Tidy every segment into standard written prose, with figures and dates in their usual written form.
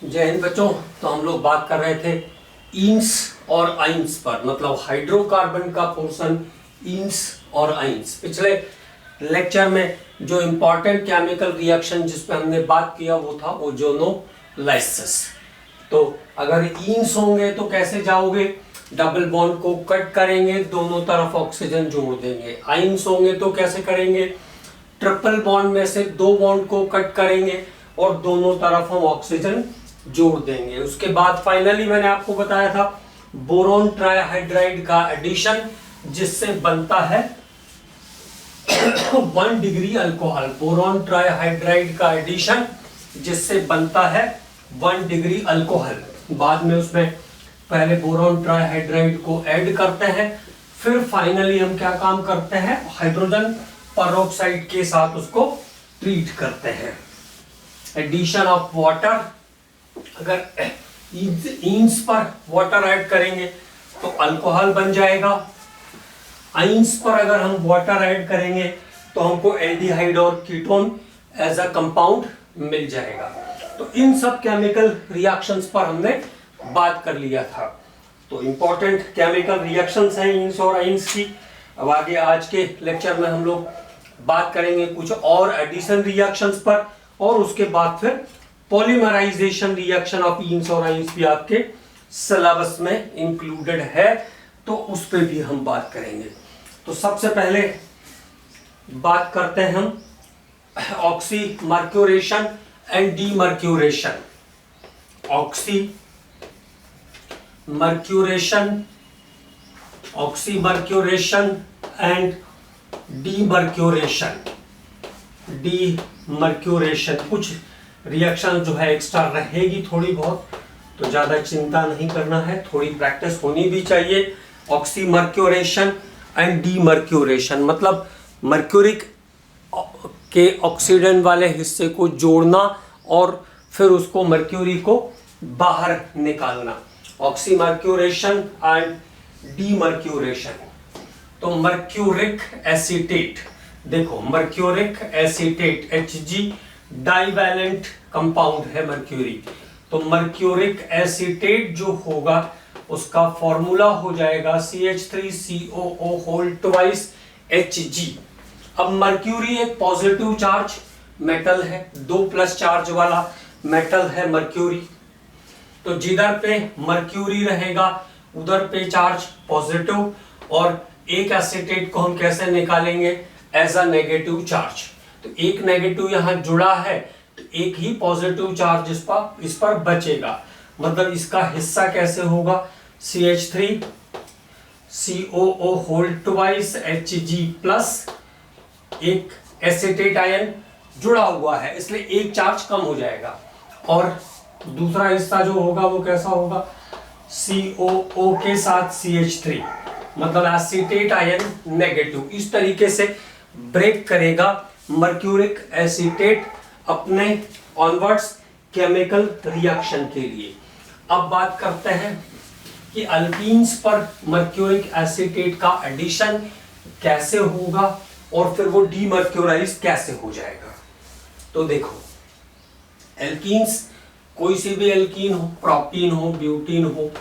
जय हिंद बच्चों। तो हम लोग बात कर रहे थे इन्स और आइंस पर, मतलब हाइड्रोकार्बन का पोर्शन इन्स और आइंस। पिछले लेक्चर में जो इंपॉर्टेंट केमिकल रिएक्शन जिस पे हमने बात किया वो था ओजोनोलाइसिस। तो अगर इन्स होंगे तो कैसे जाओगे, डबल बॉन्ड को कट करेंगे, दोनों तरफ ऑक्सीजन जोड़ देंगे। आइंस होंगे तो कैसे करेंगे, ट्रिपल बॉन्ड में से दो बॉन्ड को कट करेंगे और दोनों तरफ हम ऑक्सीजन जोड़ देंगे। उसके बाद फाइनली मैंने आपको बताया था बोरोन ट्राइहाइड्राइड का एडिशन जिससे बनता है 1 डिग्री अल्कोहल। बोरोन ट्राइहाइड्राइड का एडिशन जिससे बनता है 1 डिग्री अल्कोहल। बाद में उसमें पहले बोरोन ट्राइहाइड्राइड को ऐड करते हैं, फिर फाइनली हम क्या काम करते हैं, हाइड्रोजन पेरोक्साइड के साथ उसको ट्रीट करते हैं। एडिशन ऑफ वाटर, अगर इन्स पर वाटर ऐड करेंगे तो अल्कोहल बन जाएगा। आइंस पर अगर हम वाटर ऐड करेंगे तो हमको एल्डिहाइड और कीटोन एज अ कंपाउंड मिल जाएगा। तो इन सब केमिकल रिएक्शंस पर हमने बात कर लिया था। तो इंपॉर्टेंट केमिकल रिएक्शंस हैं इन्स और आइंस की। अब आगे आज के लेक्चर में हम लोग बात करेंगे कुछ और एडिशन रिएक्शंस पर, और उसके बाद फिर पॉलीमराइजेशन रिएक्शन ऑफ इन्स और आइंस भी आपके सिलेबस में इंक्लूडेड है, तो उस पर भी हम बात करेंगे। तो सबसे पहले बात करते हैं हम oxy mercuration and D mercuration. Oxy mercuration and D mercuration. कुछ रिएक्शन जो है एक्स्ट्रा रहेगी थोड़ी बहुत, तो ज्यादा चिंता नहीं करना है, थोड़ी प्रैक्टिस होनी भी चाहिए। Oxy mercuration and D mercuration मतलब मर्क्यूरिक के ऑक्सीडेंट वाले हिस्से को जोड़ना और फिर उसको मर्क्यूरी को बाहर निकालना। Oxy mercuration and D mercuration. तो मर्क्यूरिक एसीटेट, देखो mercuric acetate Hg divalent compound है मर्क्यूरी। तो मर्क्यूरिक एसीटेट जो होगा उसका फॉर्मूला हो जाएगा CH3COO2Hg। अब मर्क्यूरी एक पॉजिटिव चार्ज मेटल है, 2+ चार्ज वाला मेटल है मर्क्यूरी। तो जिधर पे मर्क्यूरी रहेगा उधर पे चार्ज पॉजिटिव, और एक एसीटेट को हम कैसे निकालेंगे, एज अ नेगेटिव चार्ज। तो एक नेगेटिव यहां जुड़ा है तो एक ही पॉजिटिव चार्ज इस पर बचेगा। मतलब इसका हिस्सा कैसे होगा, CH3COO2Hg प्लस एक एसीटेट आयन जुड़ा हुआ है, इसलिए एक चार्ज कम हो जाएगा। और दूसरा हिस्सा जो होगा वो कैसा होगा, COO के साथ CH3, मतलब एसीटेट आयन नेगेटिव। इस तरीके से ब्रेक करेगा मर्क्यूरिक एसीटेट अपने ऑनवर्ड्स केमिकल रिएक्शन के लिए। अब बात करते हैं कि अल्कीन्स पर मर्क्यूरिक एसीटेट का एडिशन कैसे होगा और फिर वो डीमर्क्यूराइज कैसे हो जाएगा। तो देखो एल्कीन्स, कोई सी भी एल्कीन हो, प्रोपीन हो, ब्यूटीन हो।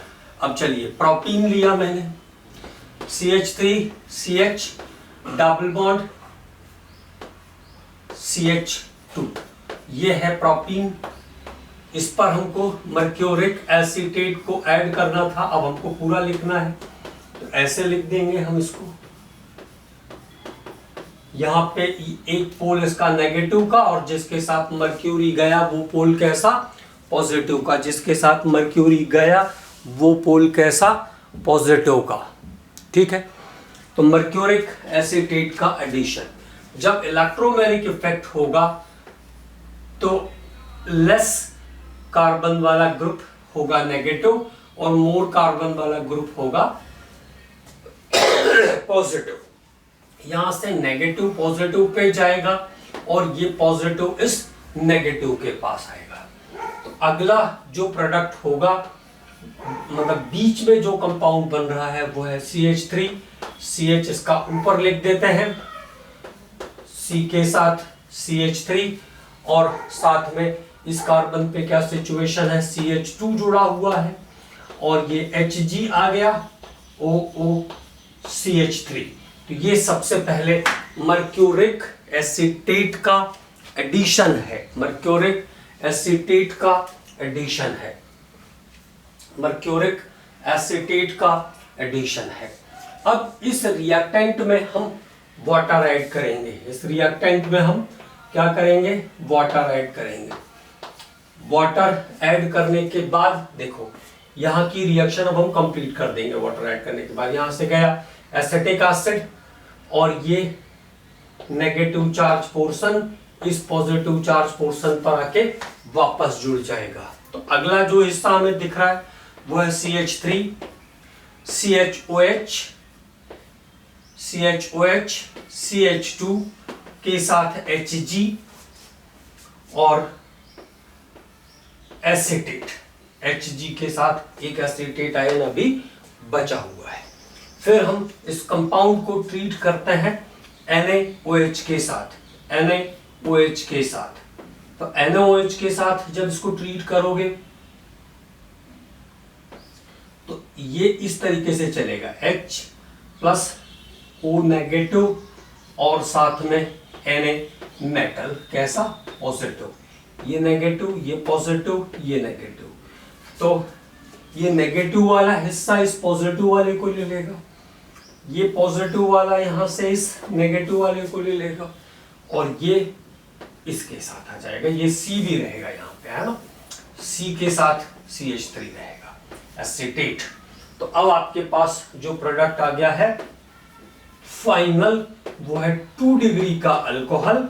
अब चलिए प्रोपीन लिया मैंने, CH3CH डबल बॉन्ड CH2, ये है प्रोपीन। इस पर हमको मर्क्यूरिक एसीटेट को ऐड करना था, अब हमको पूरा लिखना है तो ऐसे लिख देंगे हम इसको। यहां पे एक पोल इसका नेगेटिव का और जिसके साथ मर्क्यूरी गया वो पोल कैसा, पॉजिटिव का। जिसके साथ मर्क्यूरी गया वो पोल कैसा, पॉजिटिव का। ठीक है। तो मर्क्यूरिक एसीटेट का एडिशन, जब इलेक्ट्रोमेरिक इफेक्ट होगा तो लेस कार्बन वाला ग्रुप होगा नेगेटिव और मोर कार्बन वाला ग्रुप होगा पॉजिटिव। यहां से नेगेटिव पॉजिटिव पे जाएगा और ये पॉजिटिव इस नेगेटिव के पास आएगा। तो अगला जो प्रोडक्ट होगा, मतलब बीच में जो कंपाउंड बन रहा है वो है CH3। CH इसका ऊपर लिख देते हैं, C के साथ CH3 और साथ में इस कार्बन पे क्या सिचुएशन है, CH2 जुड़ा हुआ है और ये Hg आ गया, OOCH3। तो ये सबसे पहले मर्क्यूरिक एसीटेट का एडिशन है, मर्क्यूरिक एसीटेट का एडिशन है, मर्क्यूरिक एसीटेट का एडिशन है। अब इस रिएक्टेंट में हम वाटर ऐड करेंगे, इस रिएक्टेंट में हम क्या करेंगे, वाटर ऐड करेंगे। वाटर ऐड करने के बाद देखो यहाँ की रिएक्शन अब हम कंप्लीट कर देंगे। वाटर ऐड करने के बाद यहाँ से गया एसिटिक एसिड और ये नेगेटिव चार्ज पोर्शन इस पॉजिटिव चार्ज पोर्शन पर आके वापस जुड़ जाएगा। तो अगला जो हिस्सा हमें दिख रहा है वो है CH3, CHOH, CHOH, CH2 के साथ Hg और एसिटेट, Hg के साथ एक एसिटेट आयन अभी बचा हुआ है। फिर हम इस कंपाउंड को ट्रीट करते हैं NaOH के साथ, NaOH के साथ। तो NaOH के साथ जब इसको ट्रीट करोगे तो ये इस तरीके से चलेगा, H प्लस O नेगेटिव और साथ में Na मेटल कैसा, पॉजिटिव, ये नेगेटिव, ये पॉजिटिव, ये नेगेटिव। तो ये नेगेटिव वाला हिस्सा इस पॉजिटिव वाले को ले लेगा, ये पॉजिटिव वाला यहां से इस नेगेटिव वाले को ले लेगा और ये इसके साथ आ जाएगा। ये C भी रहेगा यहाँ पे, है ना, C के साथ CH3 रहेगा, एसिटेट। तो अब आपके पास जो प्रोडक्ट आ गया है फाइनल, वो है 2 डिग्री का अल्कोहल,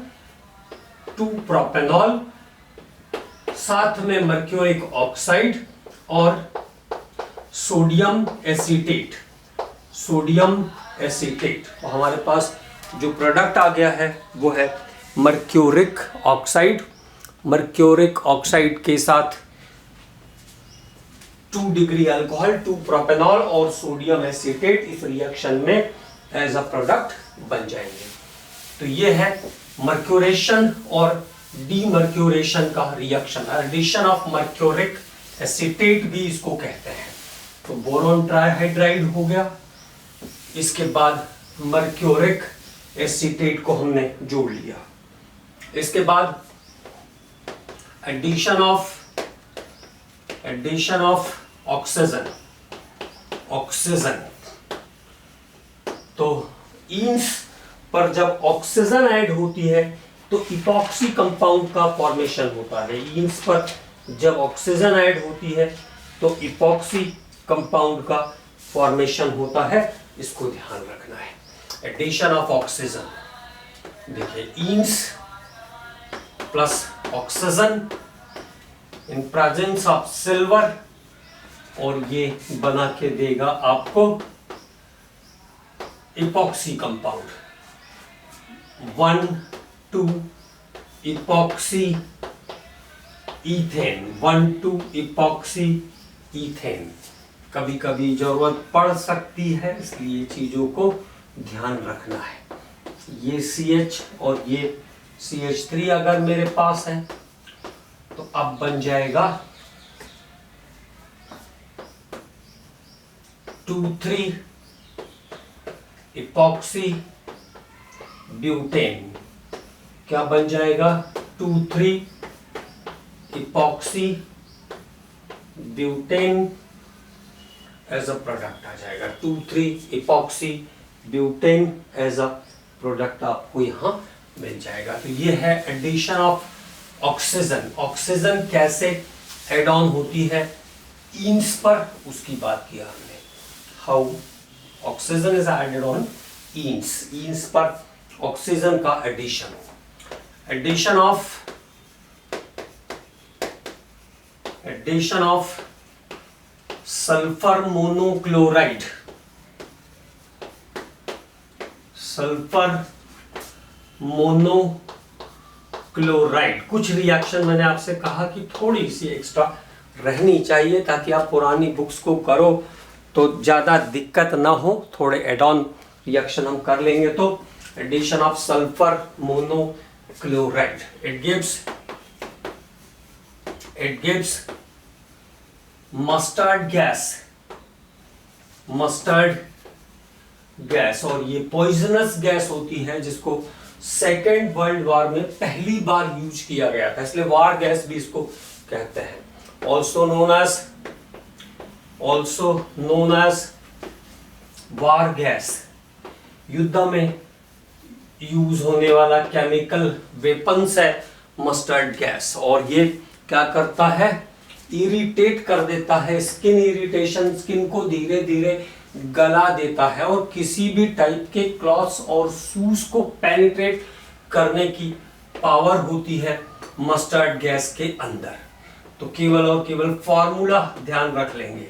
2 प्रोपेनॉल, साथ में मर्क्यूरिक ऑक्साइड और सोडियम एसीटेट, सोडियम एसीटेट। तो हमारे पास जो प्रोडक्ट आ गया है वो है मर्क्यूरिक ऑक्साइड, मर्क्यूरिक ऑक्साइड के साथ 2 डिग्री अल्कोहल, 2 प्रोपेनॉल और सोडियम एसीटेट इस रिएक्शन में एज अ प्रोडक्ट बन जाएंगे। तो ये है मर्क्यूरेशन और डीमर्क्यूरेशन का reaction, addition of mercuric acetate भी इसको कहते हैं। तो बोरोन ट्राइहाइड्राइड हो गया, इसके बाद मर्क्यूरिक एसीटेट को हमने जोड़ लिया, इसके बाद एडिशन ऑफ ऑक्सीजन, ऑक्सीजन। तो ईंस पर जब ऑक्सीजन ऐड होती है तो इपॉक्सी कंपाउंड का फॉर्मेशन होता है। ईंस पर जब ऑक्सीजन ऐड होती है तो इपॉक्सी कंपाउंड का फॉर्मेशन होता है, इसको ध्यान रखना है। एडिशन ऑफ ऑक्सीजन, देखिए enes plus oxygen in presence of silver और ये बना के देगा आपको epoxy compound, 1,2 epoxy ethane, 1,2 epoxy ethane. कभी कभी जरूरत पड़ सकती है, इसलिए चीजों को ध्यान रखना है। ये CH और ये CH3 अगर मेरे पास है तो अब बन जाएगा 2,3 इपॉक्सी ब्यूटेन। क्या बन जाएगा, 2,3 epoxy butane as a product आ जाएगा। 2,3 epoxy butane as a product आपको यहां मिल जाएगा। तो ये है एडिशन ऑफ ऑक्सीजन। ऑक्सीजन कैसे एड ऑन होती है ईंस पर, उसकी बात किया हमने, how oxygen is added on enes, enes पर ऑक्सीजन का addition. Addition of sulphur monochloride, sulphur monochloride. कुछ रिएक्शन मैंने आपसे कहा कि थोड़ी सी एक्स्ट्रा रहनी चाहिए ताकि आप पुरानी बुक्स को करो तो ज़्यादा दिक्कत ना हो, थोड़े एड ऑन रिएक्शन हम कर लेंगे। तो addition of sulphur monochloride, it gives it gives mustard gas और ये पॉइजनस गैस होती है जिसको सेकेंड वर्ल्ड वॉर में पहली बार यूज किया गया था, इसलिए वार गैस भी इसको कहते हैं। ऑल्सो नोन एज वार गैस, युद्ध में यूज होने वाला केमिकल वेपन्स है मस्टर्ड गैस। और ये क्या करता है, इरिटेट कर देता है, स्किन इरिटेशन, स्किन को धीरे धीरे गला देता है और किसी भी टाइप के क्लॉथ्स और शूज को पेनिट्रेट करने की पावर होती है मस्टर्ड गैस के अंदर। तो केवल और केवल फॉर्मूला ध्यान रख लेंगे,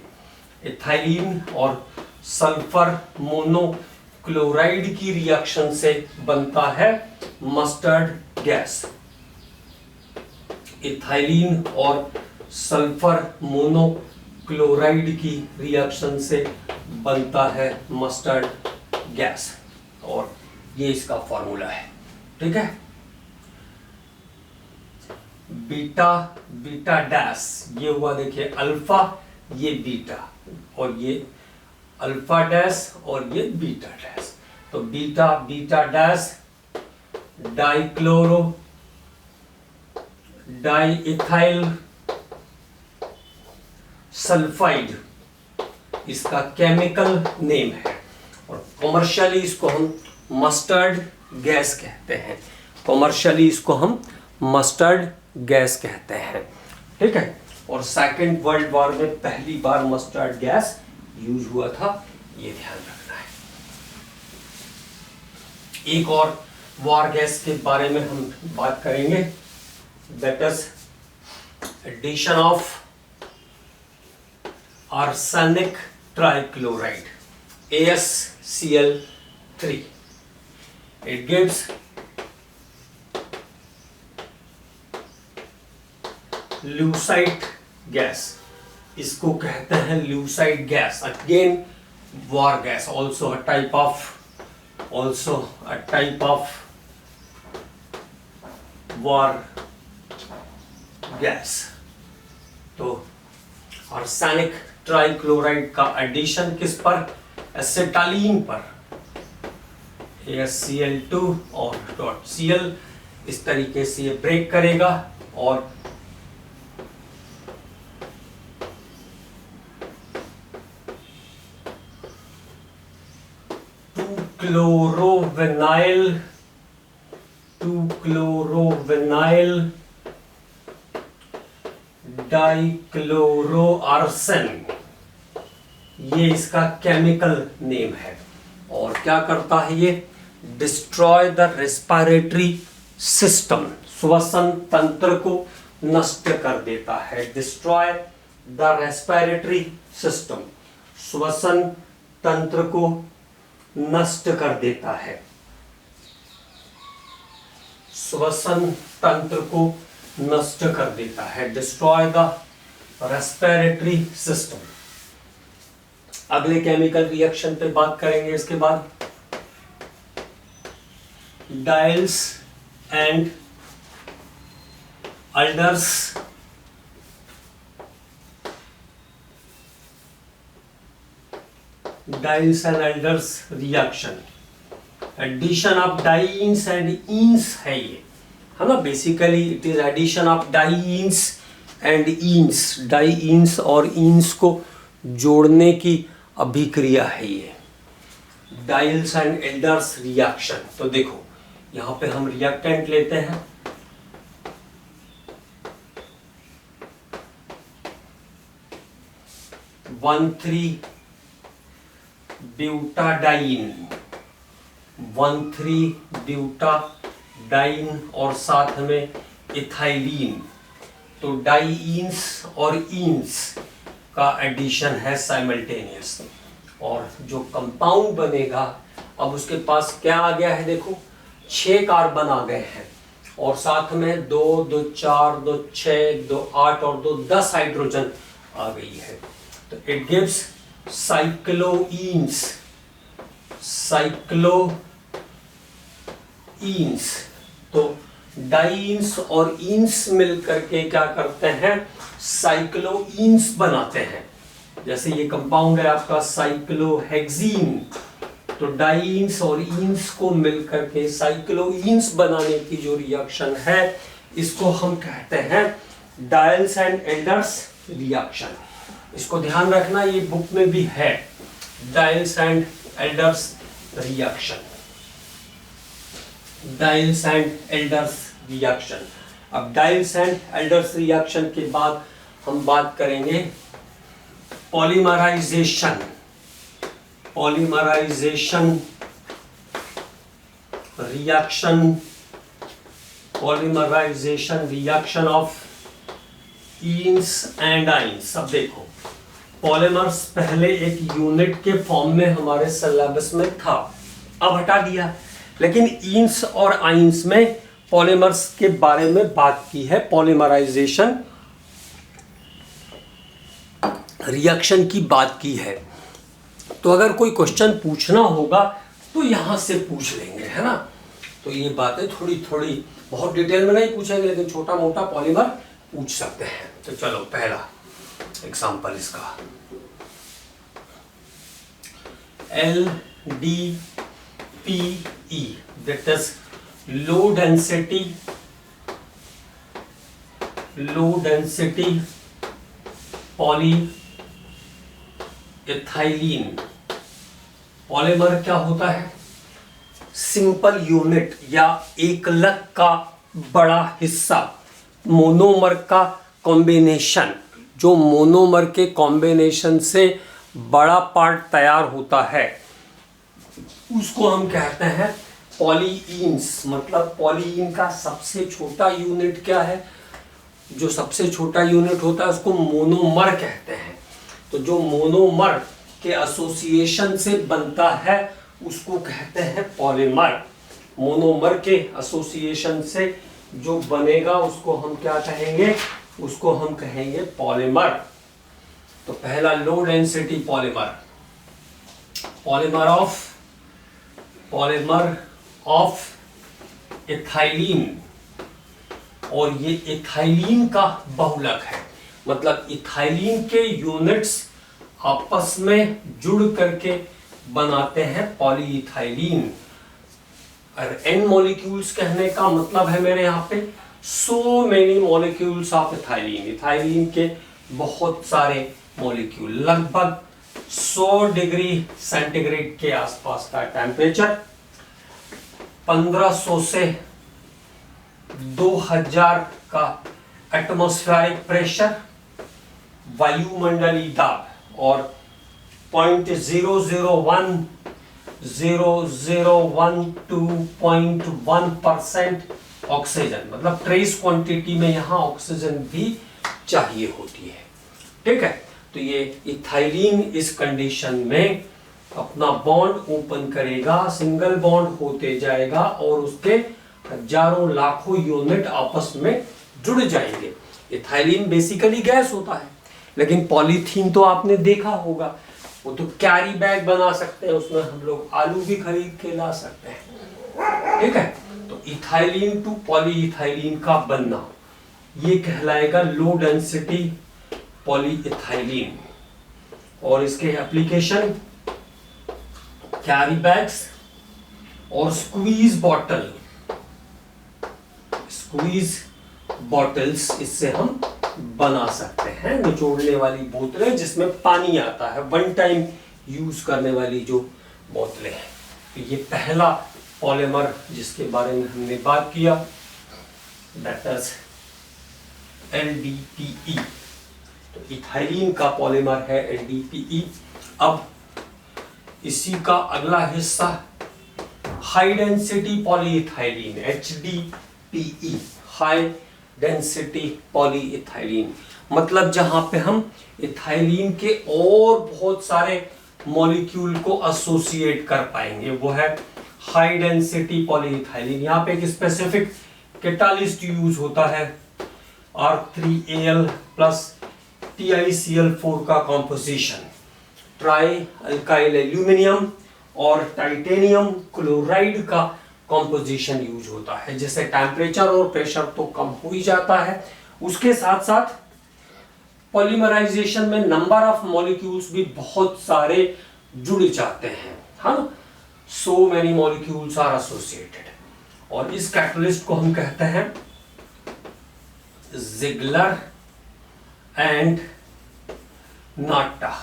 इथाइलिन और सल्फर मोनोक्लोराइड की रिएक्शन से बनता है मस्टर्ड गैस। इथाइलिन और सल्फर मोनोक्लोराइड की रिएक्शन से बनता है मस्टर्ड गैस और ये इसका फॉर्मूला है। ठीक है, बीटा डैश, ये हुआ देखिए अल्फा, ये बीटा, और ये अल्फा डैश और ये बीटा डैश। तो बीटा डैश डाइइथाइल सल्फाइड इसका केमिकल नेम है और कॉमर्शियली इसको हम मस्टर्ड गैस कहते हैं। ठीक है, और सेकेंड वर्ल्ड वॉर में पहली बार मस्टर्ड गैस यूज हुआ था, ये ध्यान रखना है। एक और वॉर गैस के बारे में हम बात करेंगे, that is addition of arsenic trichloride, AsCl3. It gives lewisite gas, इसको कहते हैं lewisite gas, again war gas, also a type of war gas। तो आर्सेनिक ट्राइक्लोराइड का एडिशन किस पर, एसिटालीन पर, AsCl2 और .Cl, इस तरीके से ये ब्रेक करेगा और टू क्लोरोविनाइल डाइक्लोरोआर्सेन, ये इसका केमिकल नेम है। और क्या करता है ये, डिस्ट्रॉय द रेस्पिरेटरी सिस्टम, श्वसन तंत्र को नष्ट कर देता है। डिस्ट्रॉय द रेस्पिरेटरी सिस्टम, श्वसन तंत्र को नष्ट कर देता है, श्वसन तंत्र को नष्ट कर देता है, डिस्ट्रॉय द रेस्पिरेटरी सिस्टम। अगले केमिकल रिएक्शन पे बात करेंगे इसके बाद, Diels and Alder's reaction, addition of dienes and enes है ये, है ना। Basically it is addition of dienes and enes, dienes और ईन्स को जोड़ने की अभिक्रिया है ये, डाइल्स एंड एल्डर्स रिएक्शन। तो देखो यहां पे हम रिएक्टेंट लेते हैं, ब्यूटाडाइन और साथ में इथाइलिन। तो डाइन्स और ईन्स का एडिशन है साइमल्टेनियस, और जो कंपाउंड बनेगा, अब उसके पास क्या आ गया है, देखो 6 कार्बन आ गए हैं और साथ में 2 2 4 2 6 2 8 और 2 10 हाइड्रोजन आ गई है। तो इट गिव्स साइक्लोइन्स, तो डाइन्स और इन्स मिलकर के क्या करते हैं, साइक्लोइन्स बनाते हैं। जैसे ये कंपाउंड है आपका साइक्लोहेक्सीन, तो डाइन्स और इन्स को मिलकर के साइक्लोइन्स बनाने की जो रिएक्शन है इसको हम कहते हैं डायल्स एंड एल्डर्स रिएक्शन। इसको ध्यान रखना, ये बुक में भी है, Diels and Alders reaction, Diels and Alders reaction. अब डायल्स एंड एल्डर्स रिएक्शन के बाद हम बात करेंगे polymerisation, polymerisation reaction, polymerisation reaction of enes and ynes. अब देखो, पॉलीमर्स पहले एक यूनिट के फॉर्म में हमारे सिलेबस में था, अब हटा दिया, लेकिन इन्स और आइन्स में पॉलीमर्स के बारे में बात की है, पॉलीमराइजेशन रिएक्शन की बात की है। तो अगर कोई क्वेश्चन पूछना होगा तो यहां से पूछ लेंगे, है ना। तो ये बातें थोड़ी थोड़ी, बहुत डिटेल में नहीं पूछेंगे, लेकिन छोटा मोटा पॉलीमर पूछ सकते हैं। तो चलो पहला एग्जांपल इसका, LDPE, that is low density polyethylene। Polymer क्या होता है, सिंपल यूनिट या एकलक का बड़ा हिस्सा, मोनोमर का कॉम्बिनेशन, जो मोनोमर के कॉम्बिनेशन से बड़ा पार्ट तैयार होता है उसको हम कहते हैं पॉलीइन्स। मतलब पॉलीइन का सबसे छोटा यूनिट क्या है, जो सबसे छोटा यूनिट होता है उसको मोनोमर कहते हैं। तो जो मोनोमर के एसोसिएशन से बनता है उसको कहते हैं पॉलीमर। मोनोमर के एसोसिएशन से जो बनेगा उसको हम क्या कहेंगे, उसको हम कहेंगे पॉलीमर। तो पहला low density polymer, polymer of ethylene, और ये इथाइलिन का बहुलक है। मतलब इथाइलिन के यूनिट्स आपस में जुड़ करके बनाते हैं पॉलीइथाइलिन। और एन मॉलिक्यूल्स कहने का मतलब है मेरे यहाँ पे सो many molecules of ethylene. Ethylene के बहुत सारे मॉलिक्यूल, लगभग 100 डिग्री सेंटीग्रेड के आसपास का टेम्परेचर, 1500 से 2000 का एटमॉस्फेरिक प्रेशर, वायुमंडलीय दाब, और 0.001 to 0.1% ऑक्सीजन। मतलब ट्रेस क्वांटिटी में यहां ऑक्सीजन भी चाहिए होती है, ठीक है। तो ये इथाइलिन इस कंडीशन में अपना बॉन्ड ओपन करेगा, सिंगल बॉन्ड होते जाएगा और उसके हजारों लाखों यूनिट आपस में जुड़ जाएंगे। इथाइलिन बेसिकली गैस होता है, लेकिन पॉलीथीन तो आपने देखा होगा, वो तो कैरी बैग बना सकते हैं, उसमें हम लोग आलू भी खरीद के ला सकते हैं, ठीक है। तो इथाइलिन टू पॉलीइथाइलिन का बनना ये कहलाएगा लो डेंसिटी पॉलीइथाइलिन। और इसके एप्लीकेशन कैरी बैग्स और स्क्वीज बॉटल्स इससे हम बना सकते हैं। निचोड़ने वाली बोतलें जिसमें पानी आता है, वन टाइम यूज करने वाली जो बोतलें हैं। तो ये पहला पॉलीमर जिसके बारे में हमने बात किया, दैट इज LDPE। तो इथाइलिन का पॉलीमर है LDPE। अब इसी का अगला हिस्सा high density polyethylene, HDPE, high density polyethylene. मतलब जहां पे हम इथाइलिन के और बहुत सारे मॉलिक्यूल को एसोसिएट कर पाएंगे, वो है हाई डेंसिटी पॉलीइथाइलिन। यहाँ पे एक स्पेसिफिक कैटालिस्ट यूज होता है, R3Al प्लस TiCl4 का कॉम्पोजिशन, ट्राई अल्काइल एल्यूमिनियम और टाइटेनियम क्लोराइड का कॉम्पोजिशन यूज होता है, जिससे टेम्परेचर और प्रेशर तो कम हो ही जाता है, उसके साथ साथ पॉलीमराइजेशन में नंबर ऑफ मॉलिक्यूल्स भी बहुत सारे जुड़ जाते हैं, हाँ, so many molecules are associated. और इस कैटलिस्ट को हम कहते हैं जिगलर एंड नाटा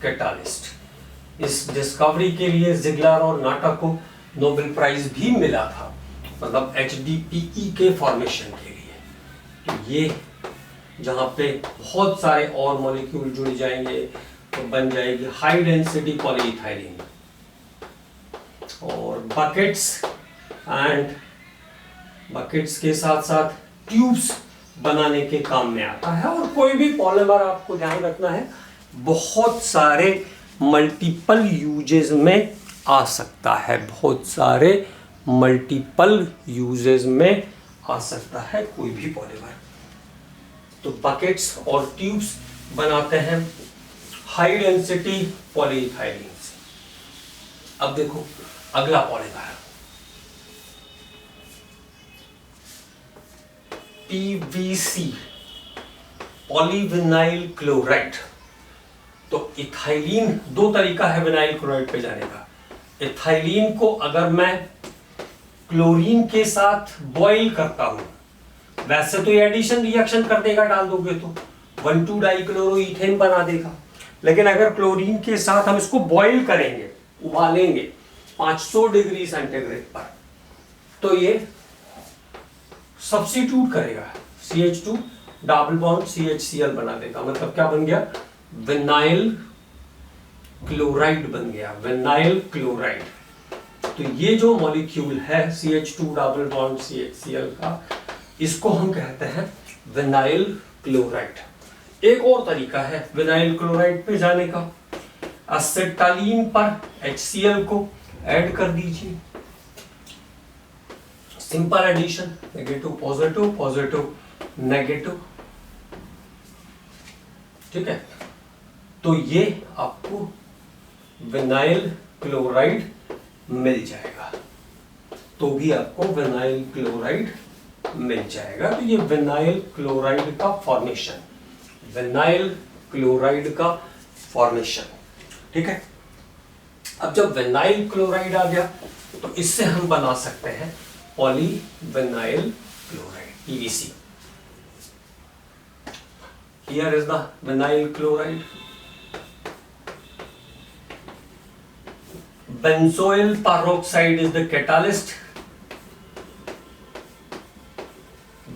कैटालिस्ट। इस डिस्कवरी के लिए जिगलर और नाटा को नोबेल प्राइज भी मिला था, मतलब HDPE के फॉर्मेशन के लिए। तो ये जहां पे बहुत सारे और मॉलिक्यूल जुड़ जाएंगे तो बन जाएगी हाई डेंसिटी पॉलीइथाइलिन। और बकेट्स के साथ साथ ट्यूब्स बनाने के काम में आता है। और कोई भी पॉलीमर आपको ध्यान रखना है बहुत सारे मल्टीपल यूजेस में आ सकता है, बहुत सारे मल्टीपल यूजेस में आ सकता है कोई भी पॉलीमर। तो बकेट्स और ट्यूब्स बनाते हैं हाई डेंसिटी पॉलीइथाइलिन से। अब देखो अगला पॉलीमर PVC, पॉलीविनाइल क्लोराइड। तो इथाइलिन, दो तरीका है विनाइल क्लोराइड पे जाने का। इथाइलिन को अगर मैं क्लोरीन के साथ बॉईल करता हूं, वैसे तो ये एडिशन रिएक्शन कर देगा, डाल दोगे तो 1,2-डाइक्लोरोइथेन बना देगा। लेकिन अगर क्लोरीन के साथ हम इसको बॉईल करेंगे, उबालेंगे 500 डिग्री सेंटीग्रेड पर, तो ये सब्स्टिट्यूट करेगा, CH2 डबल बॉन्ड CHCl बना देगा। मतलब क्या बन गया, विनाइल क्लोराइड बन गया, विनाइल क्लोराइड। तो ये जो मॉलिक्यूल है CH2 डबल बॉन्ड CHCl का, इसको हम कहते हैं विनाइल क्लोराइड। एक और तरीका है विनाइल क्लोराइड पे जाने का, एसिटालीन पर HCl को ऐड कर दीजिए, simple addition, negative positive, positive negative, ठीक है। तो ये आपको विनाइल क्लोराइड मिल जाएगा, तो भी आपको विनाइल क्लोराइड मिल जाएगा। तो ये विनाइल क्लोराइड का फॉर्मेशन, विनाइल क्लोराइड का फॉर्मेशन, ठीक है। अब जब विनाइल क्लोराइड आ गया तो इससे हम बना सकते हैं polyvinyl chloride, PVC। Here is the vinyl chloride. Benzoyl peroxide is the catalyst.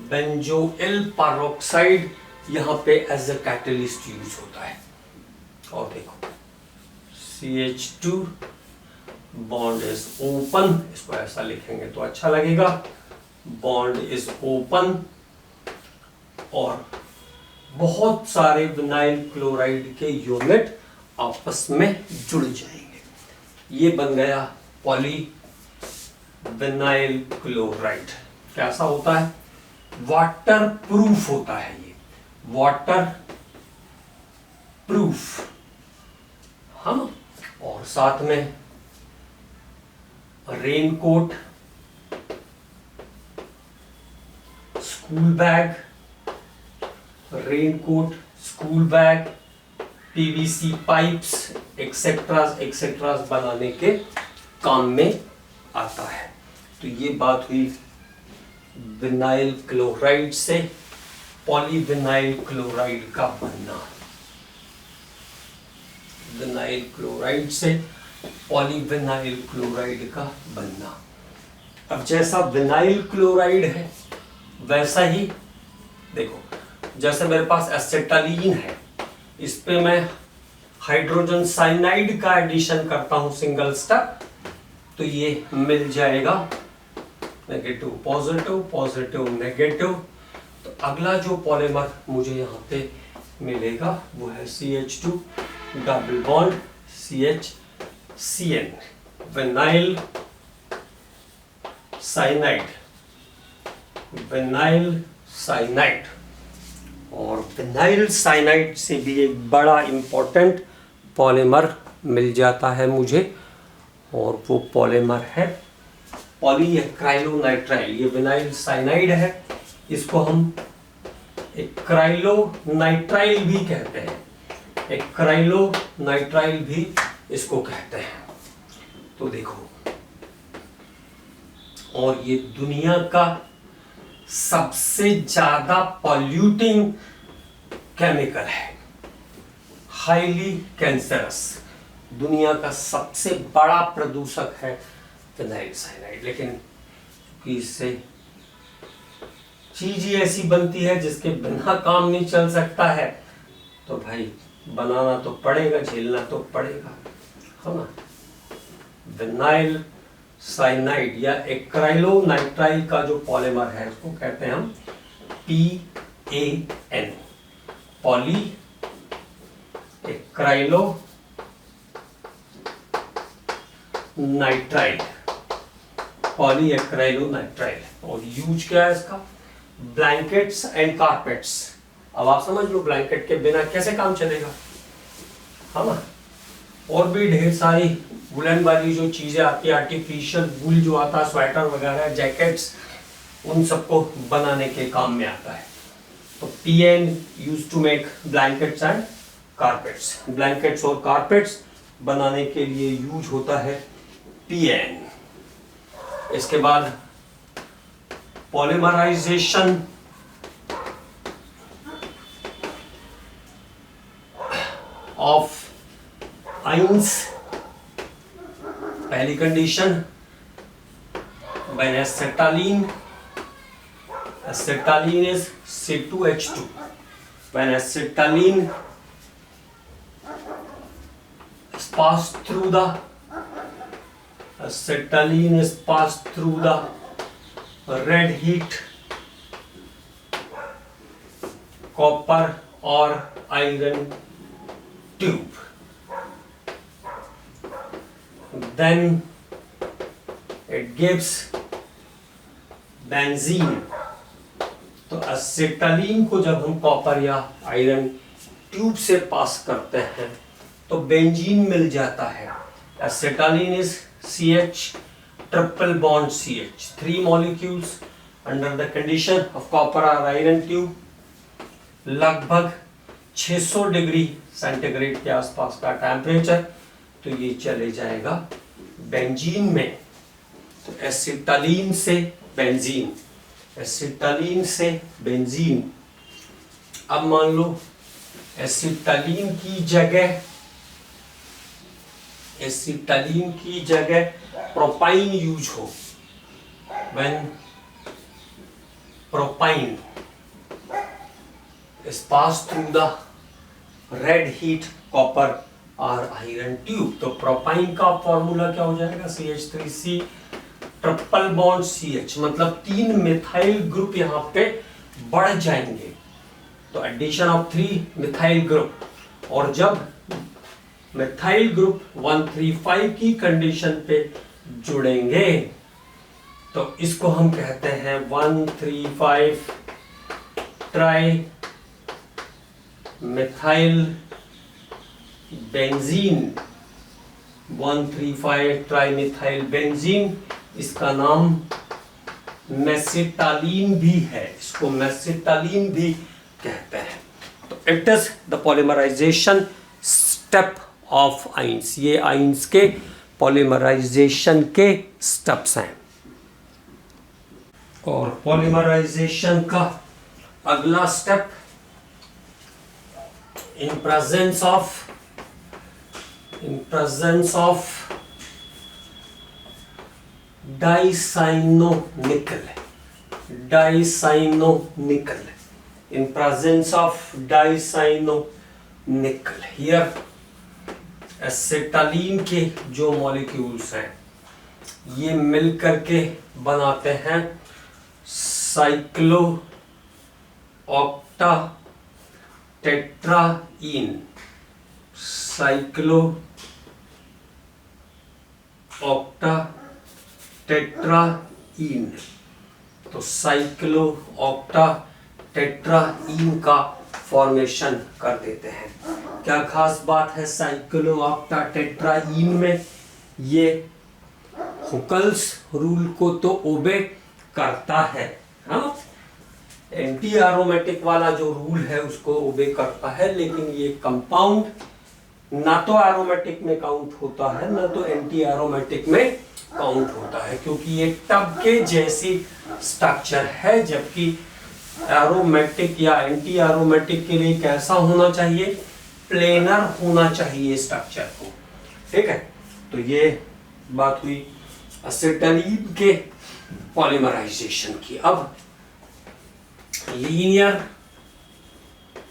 Benzoyl peroxide यहां पे एज अ कैटलिस्ट यूज होता है। और देखो CH2 बॉन्ड इज ओपन, इसको ऐसा लिखेंगे तो अच्छा लगेगा, बॉन्ड इज ओपन, और बहुत सारे विनाइल क्लोराइड के यूनिट आपस में जुड़ जाएंगे। ये बन गया पॉली विनाइल क्लोराइड। कैसा होता है, वाटर प्रूफ होता है, ये वाटर प्रूफ, हम, और साथ में raincoat, school bag, raincoat, school bag, PVC pipes etceteras etceteras बनाने के काम में आता है। तो ये बात हुई विनाइल क्लोराइड से पॉलीविनाइल क्लोराइड का बनना, विनाइल क्लोराइड से पॉलीविनाइल क्लोराइड का बनना। अब जैसा विनाइल क्लोराइड है वैसा ही देखो, जैसे मेरे पास एसिटालीन है, इस पे मैं हाइड्रोजन साइनाइड का एडिशन करता हूं सिंगल स्टेप, तो ये मिल जाएगा नेगेटिव पॉजिटिव, पॉजिटिव नेगेटिव। तो अगला जो पॉलीमर मुझे यहाँ पे मिलेगा वो है CH2 double bond CHCN, vinyl cyanide, vinyl cyanide. और विनाइल साइनाइड से भी एक बड़ा इंपॉर्टेंट पॉलीमर मिल जाता है मुझे, और वो पॉलीमर है पॉलीएक्राइलोनाइट्राइल। ये विनाइल साइनाइड है, इसको हम एक्राइलोनाइट्राइल भी कहते हैं, एक्राइलोनाइट्राइल भी इसको कहते हैं। तो देखो, और ये दुनिया का सबसे ज्यादा पॉल्यूटिंग केमिकल है, हाईली कैंसरस। दुनिया का सबसे बड़ा प्रदूषक है विनाइल साइनाइड। लेकिन क्योंकि इससे चीज ही ऐसी बनती है जिसके बिना काम नहीं चल सकता है, तो भाई बनाना तो पड़ेगा, झेलना तो पड़ेगा, है ना। विनाइल साइनाइड या एक्राइलोनाइट्राइल का जो पॉलीमर है उसको कहते हैं हम PAN, पॉली एक्राइलोनाइट्राइल, पॉलीएक्राइलोनाइट्राइल। और यूज क्या है इसका? Blankets and carpets. अब आप समझ लो ब्लैंकेट के बिना कैसे काम चलेगा, है ना। और भी ढेर सारी वुलन वाली जो चीजें आती है, आर्टिफिशियल वूल जो आता है, स्वेटर वगैरह, जैकेट्स, उन सबको बनाने के काम में आता है। तो PN use to make blankets and carpets. Blankets और कारपेट्स बनाने के लिए यूज होता है PN। इसके बाद पॉलीमराइजेशन ऑफ आइंस। पहली condition, when acetylene is C2H2, when acetylene is passed through the red heat copper or iron tube, then it gives benzene. तो एसिटालीन को जब हम कॉपर या आयरन ट्यूब से पास करते हैं तो बेंजीन मिल जाता है। Acetylene is CH triple bond CH, 3 molecules under the condition of copper और आयरन ट्यूब, लगभग 600 डिग्री सेंटीग्रेड के आसपास का टेम्परेचर। तो ये चले जाएगा बेंजीन में। तो एसिटालीन से बेंजीन, एसिटालीन से बेंजीन। अब मान लो एसिटालीन की जगह प्रोपाइन यूज हो। When propyne is passed through the red heat copper और आयरन ट्यूब, तो प्रोपाइन का फॉर्मूला क्या हो जाएगा? CH3C ट्रिपल बॉन्ड CH, मतलब 3 मिथाइल ग्रुप यहाँ पे बढ़ जाएंगे। तो एडिशन ऑफ 3 मिथाइल ग्रुप, और जब मिथाइल ग्रुप 135 की कंडीशन पे जुड़ेंगे तो इसको हम कहते हैं 135 tri methyl benzene. 135 trimethyl benzene, इसका नाम मेसिटालीन भी है, इसको मेसिटालीन भी कहते हैं। तो it is the polymerisation step of ynes. ये आइंस के पॉलीमराइजेशन के स्टेप्स हैं। और पॉलीमराइजेशन का अगला step, in presence of dicyanonickel, in presence of dicyanonickel, here acetylene के जो मॉलिक्यूल्स हैं ये मिल करके बनाते हैं cyclooctatetraene, cyclooctatetraene. तो साइक्लो ऑक्टा टेट्राइन का फॉर्मेशन कर देते हैं। क्या खास बात है साइक्लो ऑक्टा टेट्राइन में? ये हुकल्स रूल को तो ओबे करता है, हाँ। एंटी एरोमेटिक वाला जो रूल है उसको ओबे करता है, लेकिन ये कंपाउंड ना तो एरोमेटिक में काउंट होता है ना तो एंटी एरोमेटिक में काउंट होता है, क्योंकि ये टब के जैसी स्ट्रक्चर है, जबकि एरोमेटिक या एंटी एरोमेटिक के लिए कैसा होना चाहिए, प्लेनर होना चाहिए स्ट्रक्चर को, ठीक है। तो ये बात हुई एसिटालीन के पॉलीमराइजेशन की। अब linear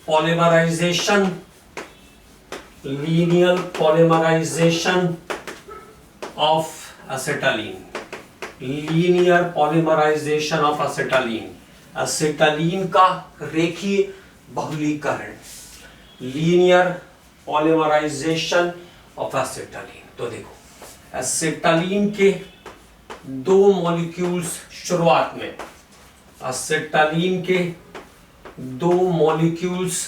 polymerisation, linear polymerisation of acetylene, linear polymerisation of acetylene, acetylene का रेखीय बहुलीकरण, लीनियर पॉलीमराइजेशन ऑफ एसिटालीन। तो देखो एसिटालीन के दो मॉलिक्यूल्स शुरुआत में, एसिटालीन के दो मॉलिक्यूल्स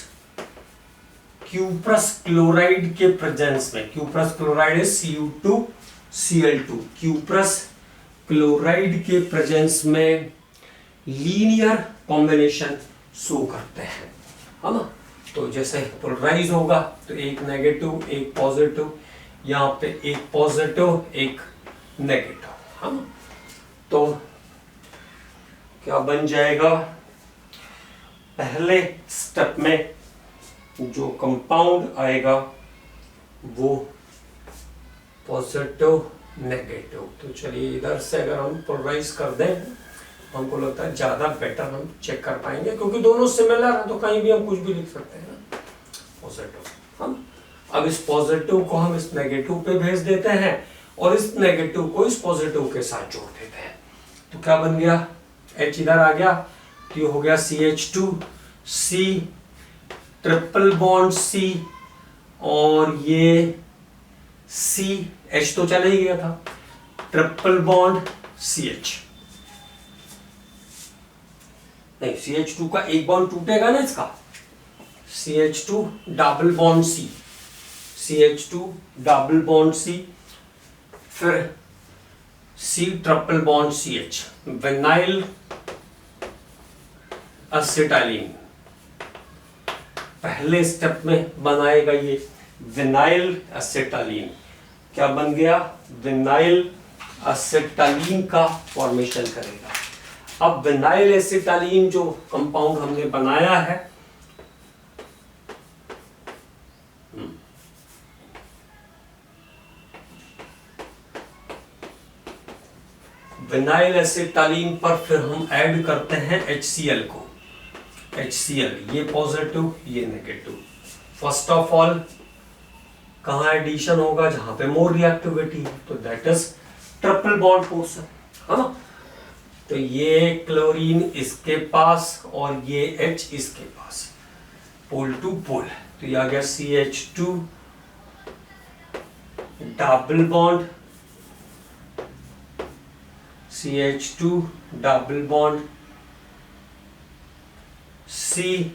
क्यूप्रस क्लोराइड के प्रेजेंस में, cuprous chloride is Cu2Cl2, cuprous chloride के प्रेजेंस में लीनियर कॉम्बिनेशन शो करते हैं, है ना। तो जैसे पोलराइज होगा तो एक नेगेटिव एक पॉजिटिव, यहाँ पे एक पॉजिटिव एक नेगेटिव, है ना। तो क्या बन जाएगा, पहले स्टेप में जो कंपाउंड आएगा वो पॉजिटिव नेगेटिव। तो चलिए इधर से अगर हम पोलराइज कर दें, हमको लगता है ज्यादा बेटर हम चेक कर पाएंगे, क्योंकि दोनों सिमिलर है तो कहीं भी हम कुछ भी लिख सकते हैं ना, पॉजिटिव। हम अब इस पॉजिटिव को हम इस नेगेटिव पे भेज देते हैं और इस नेगेटिव को इस पॉजिटिव के साथ जोड़ देते हैं। तो क्या बन गया, H इधर आ गया तो ये हो गया CH2C ट्रिपल बॉन्ड C, और ये C, H तो चला ही गया था, ट्रिपल बॉन्ड CH, नहीं CH2 का एक बॉन्ड टूटेगा ना इसका, CH2 double bond C, CH2 double bond C, फिर C triple bond CH, vinyl acetylene पहले स्टेप में बनाएगा ये विनाइल एसिटालीन। क्या बन गया, विनाइल एसिटालीन का फॉर्मेशन करेगा। अब विनाइल एसिटालीन जो कंपाउंड हमने बनाया है, विनाइल एसिटालीन पर फिर हम ऐड करते हैं HCl को, HCl ये पॉजिटिव ये नेगेटिव। फर्स्ट ऑफ ऑल कहाँ एडिशन होगा, जहां पे मोर रिएक्टिविटी है, तो that is triple bond portion, है ना। तो ये क्लोरीन इसके पास और ये H इसके पास, पोल टू पोल, तो ये आ गया CH2 double bond CH2 double bond CH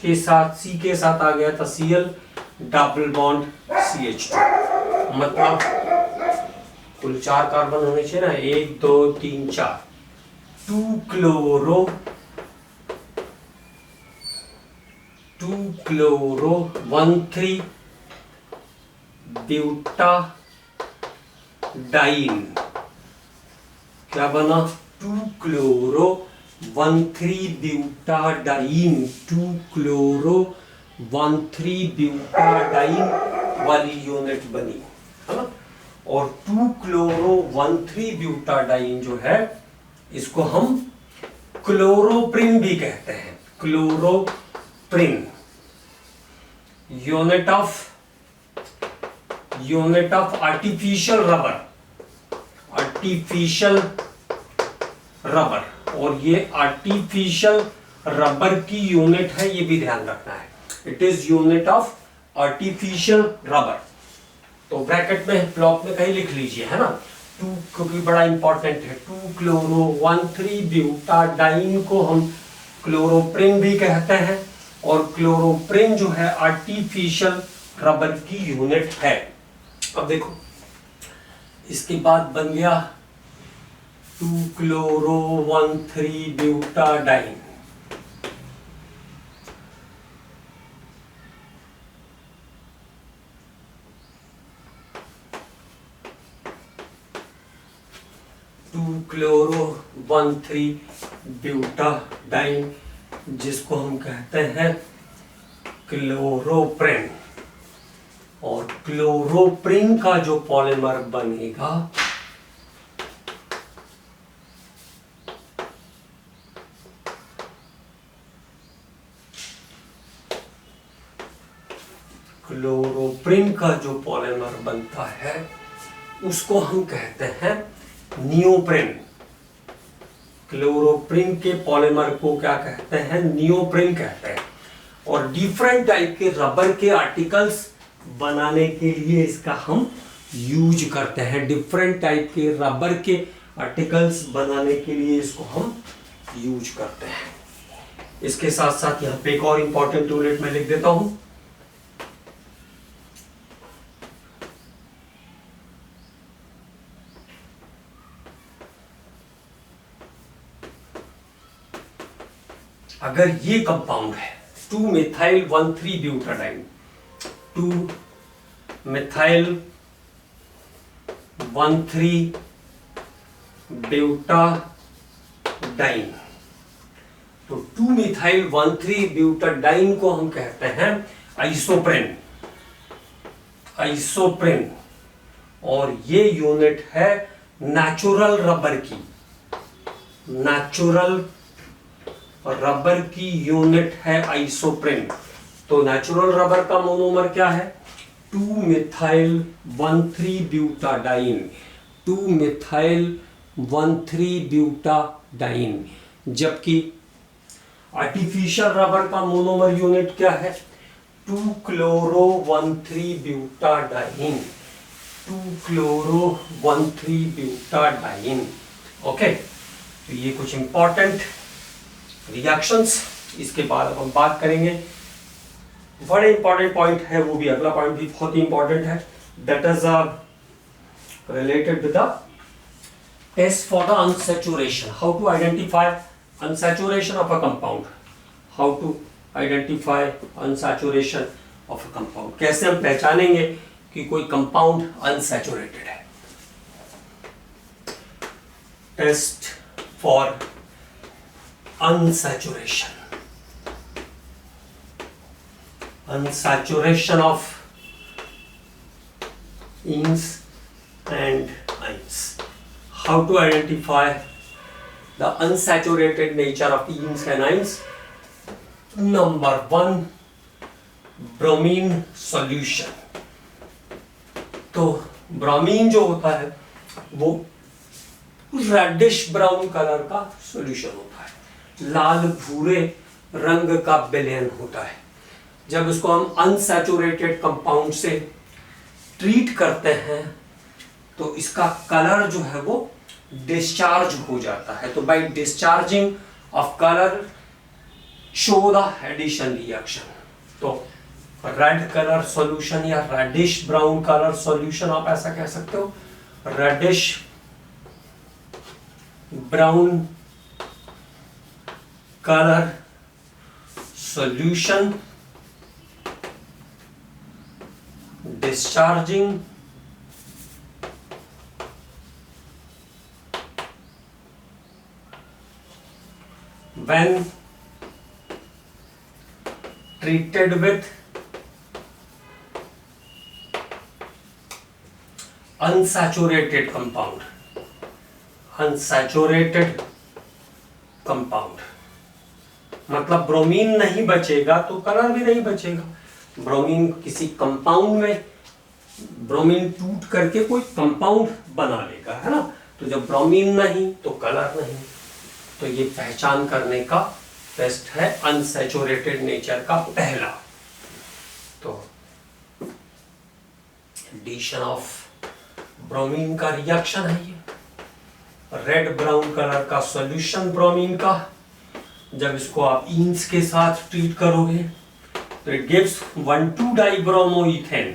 के साथ C के साथ आ गया था Cl डबल बॉन्ड CH2, मतलब कुल 4 कार्बन होने चाहिए ना, 1 2 3 4, 2 क्लोरो 1,3 ब्यूटाडाइन, क्या बना, 2 क्लोरो 1,3 ब्यूटाडाइन, 2 क्लोरो 1,3 ब्यूटाडाइन वाली यूनिट बनी, है ना। और 2 क्लोरो 1,3 ब्यूटाडाइन जो है इसको हम क्लोरोप्रिन भी कहते हैं, chloroprene, unit of artificial rubber, और ये आर्टिफिशियल रबर की यूनिट है, ये भी ध्यान रखना है, it is unit of artificial rubber. तो ब्रैकेट में ब्लॉक में कहीं लिख लीजिए, है ना, 2 क्योंकि बड़ा इंपॉर्टेंट है, 2 क्लोरो 1,3 ब्यूटाडाइन को हम क्लोरोप्रिन भी कहते हैं, और क्लोरोप्रिन जो है आर्टिफिशियल रबर की यूनिट है। अब देखो इसके बाद बन गया 2-chloro-1,3-butadiene। क्लोरो-1,3-ब्यूटाडाइन, जिसको हम कहते हैं क्लोरोप्रेन। और क्लोरोप्रीन का जो पॉलीमर बनेगा क्लोरोप्रीन का जो पॉलीमर बनता है उसको हम कहते हैं नियोप्रीन। क्लोरोप्रीन के पॉलीमर को क्या कहते हैं? नियोप्रीन कहते हैं। और डिफरेंट टाइप के रबर के आर्टिकल्स बनाने के लिए इसका हम यूज करते हैं। डिफरेंट टाइप के रबर के आर्टिकल्स बनाने के लिए इसको हम यूज करते हैं। इसके साथ साथ यहां पे एक और इंपॉर्टेंट यूनिट मैं लिख देता हूं। अगर ये कंपाउंड है 2-methyl-1,3-butadiene, 2-methyl-1,3-butadiene, तो 2-methyl-1,3-butadiene को हम कहते हैं आइसोप्रेन। आइसोप्रेन। और ये यूनिट है नेचुरल रबर की। नेचुरल रबर की यूनिट है आइसोप्रेन। तो नेचुरल रबर का मोनोमर क्या है? 2-methyl-1,3-butadiene। 2-methyl-1,3-butadiene। जबकि आर्टिफिशियल रबर का मोनोमर यूनिट क्या है? 2-chloro-1,3-butadiene। 2-chloro-1,3-butadiene। ओके, तो ये कुछ इंपॉर्टेंट रिएक्शंस। इसके बाद हम बात करेंगे, बड़े इंपॉर्टेंट पॉइंट है वो भी, अगला पॉइंट भी बहुत ही इंपॉर्टेंट है, that is related with the test for the unsaturation. How to identify unsaturation of a compound. How to identify unsaturation of a compound, कैसे हम पहचानेंगे कि कोई कंपाउंड अनसैचुरेटेड है। Test for unsaturation of enes and ynes. How to identify the unsaturated nature of enes and ynes? Number 1, bromine solution. तो bromine जो होता है वो रेडिश ब्राउन कलर का सॉल्यूशन होता है, लाल भूरे रंग का विलयन होता है। जब इसको हम अनसैचुरेटेड कंपाउंड से ट्रीट करते हैं तो इसका कलर जो है वो डिस्चार्ज हो जाता है। तो by discharging of colour show the addition reaction. तो रेड कलर सॉल्यूशन या रेडिश ब्राउन कलर सॉल्यूशन आप ऐसा कह सकते हो, reddish brown color solution discharging when treated with unsaturated compound. Unsaturated compound मतलब ब्रोमीन नहीं बचेगा तो कलर भी नहीं बचेगा। ब्रोमीन किसी कंपाउंड में, ब्रोमीन टूट करके कोई कंपाउंड बना लेगा, है ना। तो जब ब्रोमीन नहीं तो कलर नहीं। तो ये पहचान करने का टेस्ट है अनसैचुरेटेड नेचर का पहला। तो एडिशन ऑफ ब्रोमीन का रिएक्शन है ये, रेड ब्राउन कलर का सॉल्यूशन ब्रोमीन का। जब इसको आप ईन्स के साथ ट्रीट करोगे तो इट गिव्स 1,2-dibromoethane।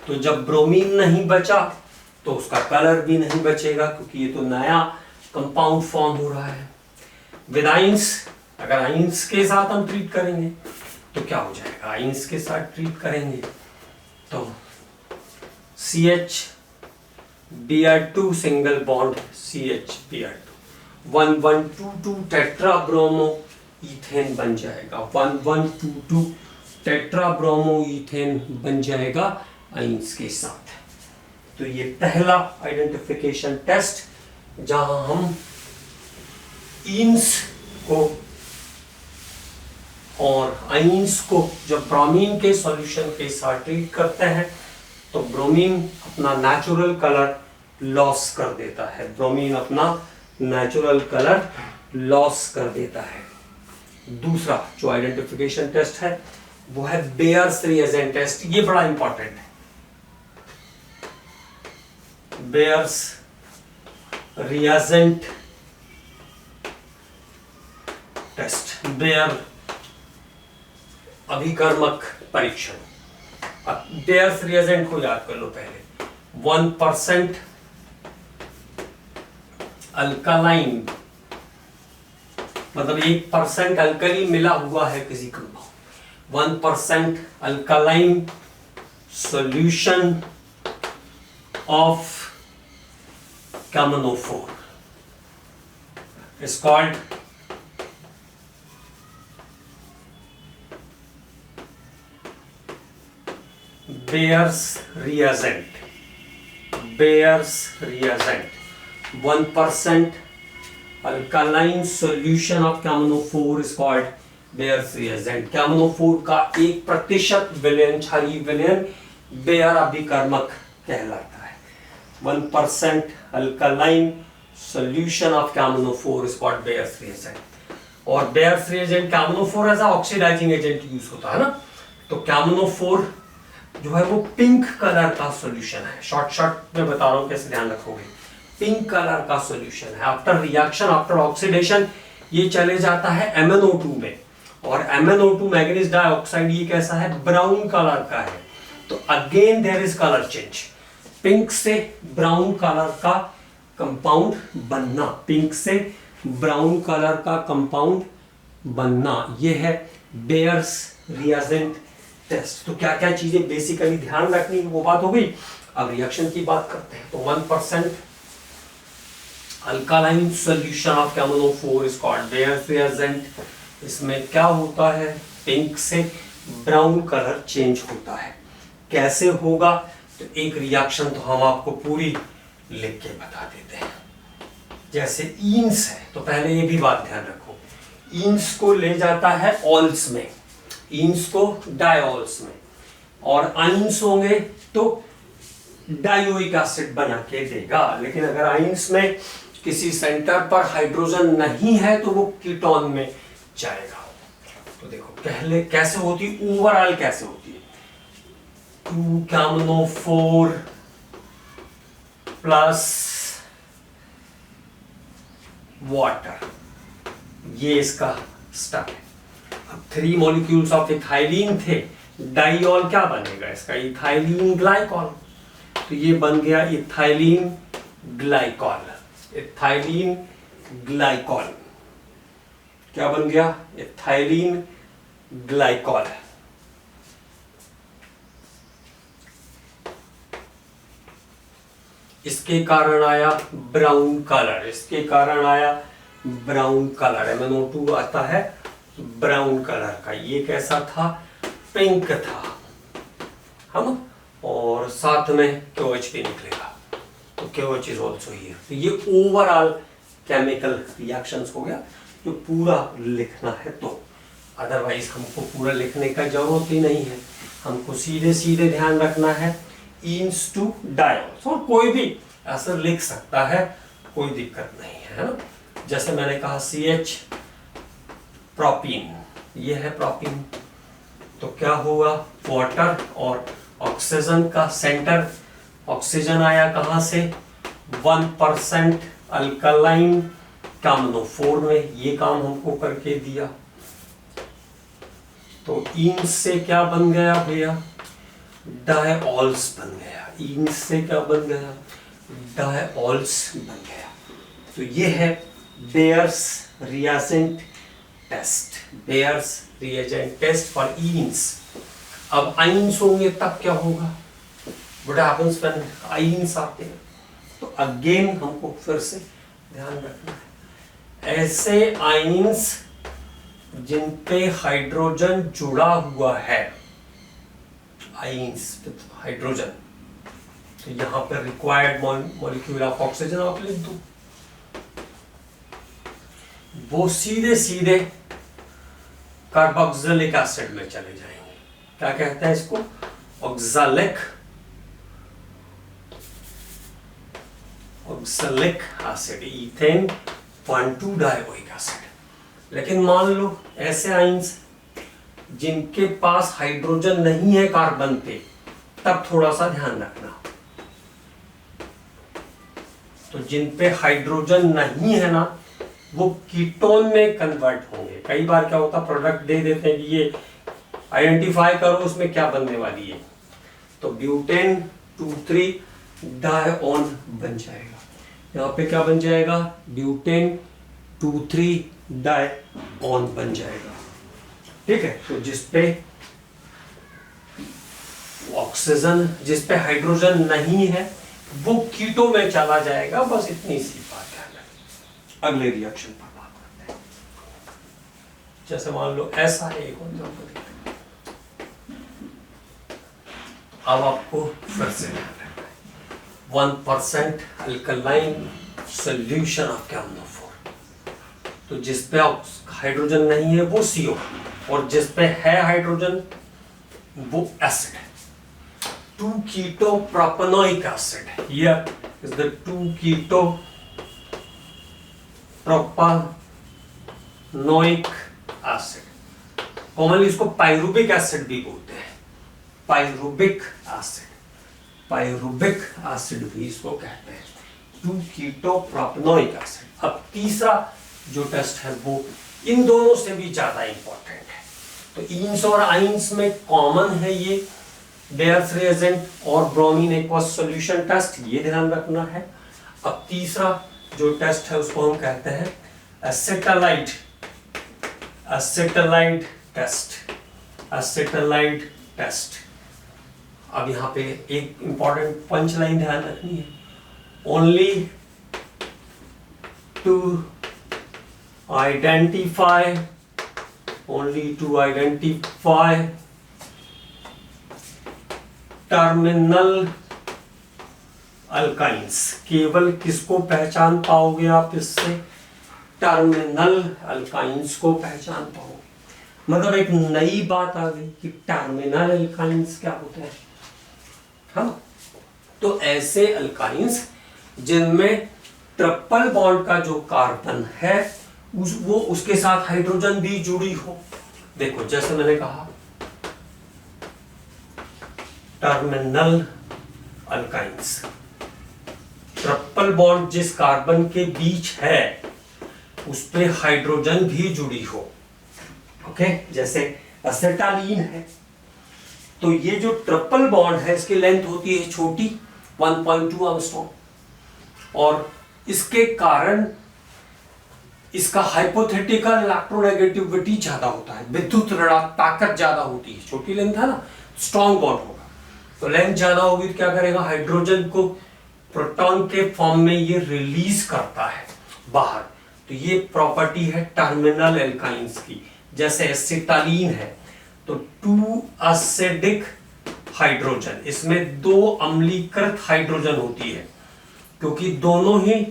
तो जब ब्रोमीन नहीं बचा तो उसका कलर भी नहीं बचेगा, क्योंकि ये तो नया कंपाउंड फॉर्म हो रहा है। विद आइंस, अगर आइंस के साथ हम ट्रीट करेंगे तो क्या हो जाएगा, आइंस के साथ ट्रीट करेंगे तो CH single bond CH 1122 tetra bromo ethane बन जाएगा, 1122 टेट्रा ब्रोमो इथेन बन जाएगा आइंस के साथ। तो ये पहला आइडेंटिफिकेशन टेस्ट जहां हम इन्स को और आइंस को जब ब्रोमीन के सॉल्यूशन के साथ ट्रीट करते हैं तो ब्रोमीन अपना नेचुरल कलर लॉस कर देता है, ब्रोमीन अपना नेचुरल कलर लॉस कर देता है। दूसरा जो आइडेंटिफिकेशन टेस्ट है वो है बेयर्स रिएजेंट टेस्ट। ये बड़ा इंपॉर्टेंट है, बेयर्स रिएजेंट टेस्ट, बेयर अभिकर्मक परीक्षण। अब बेयर्स रिएजेंट को याद कर लो पहले, 1% अल्कालाइन, मतलब 1% अल्कली मिला हुआ है किसी compound, 1% alkaline solution of KMnO4 is called Bayer's reagent. Bayer's reagent, 1% alkaline solution of KMnO4 is called Bayer's reagent. KMnO4 का 1% विलयन, क्षारीय विलयन बेयर अभिकर्मक कहलाता है। 1% alkaline solution of KMnO4 is called Bayer's reagent. और Bayer's reagent KMnO4 as oxidising agent use होता है ना, तो KMnO4 जो है वो पिंक कलर का सॉल्यूशन है। शॉर्ट में बता रहा हूं कैसे ध्यान रखोगे, पिंक कलर का सॉल्यूशन है। आफ्टर रिएक्शन, आफ्टर ऑक्सीडेशन ये चले जाता है MnO2 में, और MnO2 मैंगनीज डाइऑक्साइड ये कैसा है, ब्राउन कलर का है। तो again there is colour change, pink से ब्राउन कलर का कंपाउंड बनना, पिंक से ब्राउन कलर का कंपाउंड बनना, ये है बेयर्स रिएजेंट टेस्ट। तो क्या क्या चीजें बेसिकली ध्यान रखनी है वो बात हो गई। अब रिएक्शन की बात करते हैं। तो 1% alkaline solution of KMnO4 is called bears reagent. इसमें क्या होता है, पिंक से ब्राउन कलर चेंज होता है। कैसे होगा, तो एक रिएक्शन तो हम आपको पूरी लिख के बता देते हैं। जैसे ईन्स है, तो पहले ये भी बात ध्यान रखो, ईन्स को ले जाता है ऑल्स में, ईन्स को डायऑल्स में, और आइंस होंगे तो डायोइक एसिड बना के देगा। लेकिन अगर आइंस में किसी सेंटर पर हाइड्रोजन नहीं है तो वो कीटोन में जाएगा। तो देखो पहले कैसे होती, ओवरऑल कैसे होती है, 2 KMnO4 प्लस वाटर, ये इसका स्टेप है। अब 3 मॉलिक्यूल्स ऑफ इथाइलिन थे, डाइऑल क्या बनेगा इसका, इथाइलिन ग्लाइकॉल। तो ये बन गया इथाइलिन ग्लाइकॉल, इथाइलिन ग्लाइकॉल क्या बन गया, इथाइलिन ग्लाइकॉल। इसके कारण आया ब्राउन कलर, इसके कारण आया ब्राउन कलर। MnO2 आता है ब्राउन कलर का, ये कैसा था, पिंक था, हम, और साथ में KOH भी निकलेगा, तो KOH इज ऑल्सो हियर। तो ये ओवरऑल केमिकल रिएक्शंस हो गया जो पूरा लिखना है। तो अदरवाइज हमको पूरा लिखने का जरूरत ही नहीं है, हमको सीधे सीधे ध्यान रखना है ईन्स टू डायोल्स, और कोई भी ऐसा लिख सकता है, कोई दिक्कत नहीं है ना। जैसे मैंने कहा CH प्रोपीन, ये है प्रोपीन, तो क्या होगा, वाटर और ऑक्सीजन का सेंटर, ऑक्सीजन आया कहां से, 1% अल्कालाइन KMnO4 में, ये काम हमको करके दिया। तो ईन से क्या बन गया भैया, डायऑल्स बन गया। ईन से क्या बन गया, डायऑल्स बन गया। तो ये है Baeyer's reagent test, Baeyer's reagent test for enes. अब आइंस होंगे तब क्या होगा, व्हाट हैपेंस व्हेन आइंस आते हैं? तो अगेन हमको फिर से ध्यान रखना है, ऐसे आइंस जिन पे हाइड्रोजन जुड़ा हुआ है, आइंस विद हाइड्रोजन, तो यहां पर रिक्वायर्ड मॉलिक्यूल ऑफ ऑक्सीजन आप लिख दो, वो सीधे सीधे कार्बोक्सिलिक एसिड में चले जाएंगे। क्या कहते हैं इसको? Oxalic acid, ethane 1,2 dioic acid. लेकिन मान लो ऐसे आइंस जिनके पास हाइड्रोजन नहीं है कार्बन पे, तब थोड़ा सा ध्यान रखना। तो जिन पे हाइड्रोजन नहीं है ना, वो कीटोन में कन्वर्ट होंगे। कई बार क्या होता, प्रोडक्ट दे देते हैं कि ये आइडेंटिफाई करो उसमें क्या बनने वाली है, तो ब्यूटेन 2,3 डायऑन बन जाएगा। यहाँ पे क्या बन जाएगा? ब्यूटेन 2,3 डायऑन बन जाएगा। ठीक है, तो जिसपे ऑक्सीजन, जिसपे हाइड्रोजन नहीं है, वो कीटो में चला जाएगा। बस इतनी सी बात है। अगले रिएक्शन पर बात करते हैं। जैसे मान लो ऐसा एक एग्जांपल, अब आपको फिर से ध्यान रखना है, 1% अल्कलाइन सोल्यूशन ऑफ KMnO4। तो जिसपे हाइड्रोजन नहीं है वो CO, और जिसपे है हाइड्रोजन वो एसिड है, 2-keto-propanoic acid. Here is the 2-keto-propanoic acid. Commonly इसको पायरुबिक एसिड भी बोलते हैं, पायरुबिक एसिड भी इसको कहते हैं, 2-keto-propanoic acid। अब तीसरा जो टेस्ट है वो इन दोनों से भी ज्यादा इंपॉर्टेंट है। तो ईन्स और आइंस में कॉमन है ये बेयर्स रिएजेंट और ब्रोमीन एक्वस सॉल्यूशन टेस्ट, ये ध्यान रखना है। अब तीसरा जो टेस्ट है उसको हम कहते हैं एसिटालाइट टेस्ट। अब यहाँ पे एक इंपॉर्टेंट पंच लाइन ध्यान रखनी है, only to identify terminal alkynes. केवल किसको पहचान पाओगे आप इससे? टर्मिनल अल्काइंस को पहचान पाओगे। मतलब एक नई बात आ गई कि टर्मिनल अल्काइंस क्या होते हैं। हाँ, तो ऐसे अल्काइंस जिनमें ट्रिपल बॉन्ड का जो कार्बन है वो उसके साथ हाइड्रोजन भी जुड़ी हो। देखो जैसे मैंने कहा, टर्मिनल अल्काइंस, ट्रिपल बॉन्ड जिस कार्बन के बीच है उस पे हाइड्रोजन भी जुड़ी हो। ओके, जैसे एसिटालीन है, तो ये जो ट्रिपल बॉन्ड है इसकी लेंथ होती है छोटी, 1.2 एंगस्ट्रॉम, और इसके कारण इसका हाइपोथेटिकल इलेक्ट्रोनेगेटिविटी ज्यादा होता है, विद्युत ऋणात्मक ताकत ज्यादा होती है। छोटी लेंथ है ना, स्ट्रॉन्ग बॉन्ड होगा, तो लेंथ ज्यादा होगी तो क्या करेगा, हाइड्रोजन को प्रोटॉन के फॉर्म में ये रिलीज करता है बाहर। तो ये प्रॉपर्टी है टर्मिनल एल्काइंस की। जैसे एसिटालीन है तो 2 एसिडिक हाइड्रोजन, इसमें 2 अम्लीकृत हाइड्रोजन होती है, क्योंकि दोनों ही